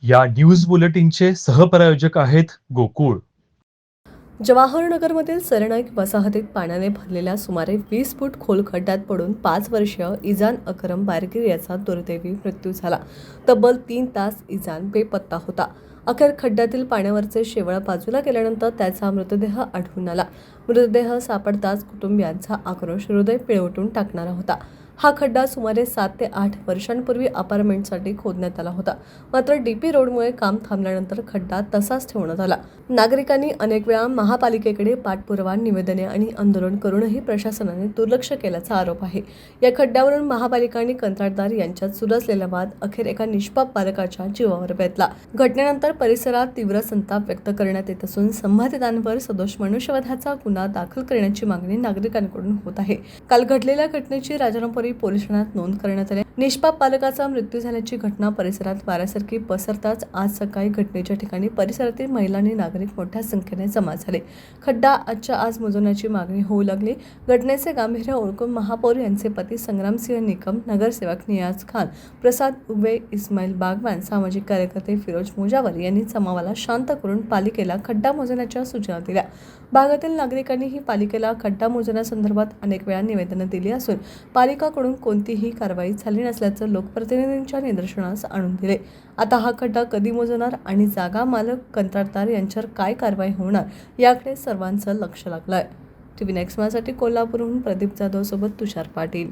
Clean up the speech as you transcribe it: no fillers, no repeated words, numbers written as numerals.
या न्यूज बुलेटिनचे सहप्रायोजक आहेत गोकुळ. जवाहरनगरमधील सरनाईक वसाहतीत पाण्याने भरलेल्या सुमारे 20 फूट खोल खड्ड्यात पडून 5 वर्षीय इजान अकरम बारगीर याचा दुर्दैवी मृत्यू झाला. तब्बल 3 तास इजान बेपत्ता होता. अखेर खड्ड्यातील पाण्यावरचे शेवाळ बाजूला केल्यानंतर त्याचा मृतदेह आढळून आला. मृतदेह सापडताच कुटुंबियांचा आक्रोश हृदय पिळवटून टाकणारा होता. हा खड्डा सुमारे 7 ते 8 वर्षांपूर्वी अपार्टमेंटसाठी खोदण्यात आला होता. मात्र डीपी रोडमुळे काम थांबल्यानंतर खड्डा तसाच ठेवण्यात आला. नागरिकांनी अनेक वेळा महापालिकेकडे पाठपुरावा, निवेदने आणि आंदोलन करूनही प्रशासनाने दुर्लक्ष केल्याचा आरोप आहे. या खड्ड्यावरून महापालिका आणि कंत्राटदार यांच्यात सुरू असलेला वाद अखेर एका निष्पाप बालकाच्या जीवावर बेतला. घटनेनंतर परिसरात तीव्र संताप व्यक्त करण्यात येत असून संबंधितांवर सदोष मनुष्यवधाचा गुन्हा दाखल करण्याची मागणी नागरिकांकडून होत आहे. काल घडलेल्या घटनेची राजारामपुरी पोलीस ठाण्यात नोंद करण्यात आली. निष्पाप बालकाचा मृत्यू झाल्याची घटना परिसरात वाऱ्यासारखी पसरताच आज सकाळी घटनेच्या ठिकाणी परिसरातील महिला आणि नागरिक मोठ्या संख्येने जमा झाले. खड्डा आजच्या आज बुजवण्याची मागणी होऊ लागली. घटनेचे गांभीर्य ओळखून महापौर यांचे पती संग्रामसिंह निकम, नगरसेवक नियाज खान, प्रसाद उगवे, इस्माईल बागवान, सामाजिक कार्यकर्ते फिरोज मुजावर यांनी जमावाला शांत करून पालिकेला खड्डा मोजण्याच्या सूचना दिल्या. भागातील नागरिकांनीही पालिकेला खड्डा मोजण्यासंदर्भात अनेक वेळा निवेदनं दिली असून पालिकाकडून कोणतीही कारवाई झाली नसल्याचं लोकप्रतिनिधींच्या निदर्शनास आणून दिले. आता हा खड्डा कधी मोजणार आणि जागा मालक, कंत्राटदार यांच्यावर काय कारवाई होणार याकडे सर्वांचं लक्ष लागलंय. TV नेक्स्ट माझ्यासाठी कोल्हापूरहून प्रदीप जाधव सोबत तुषार पाटील.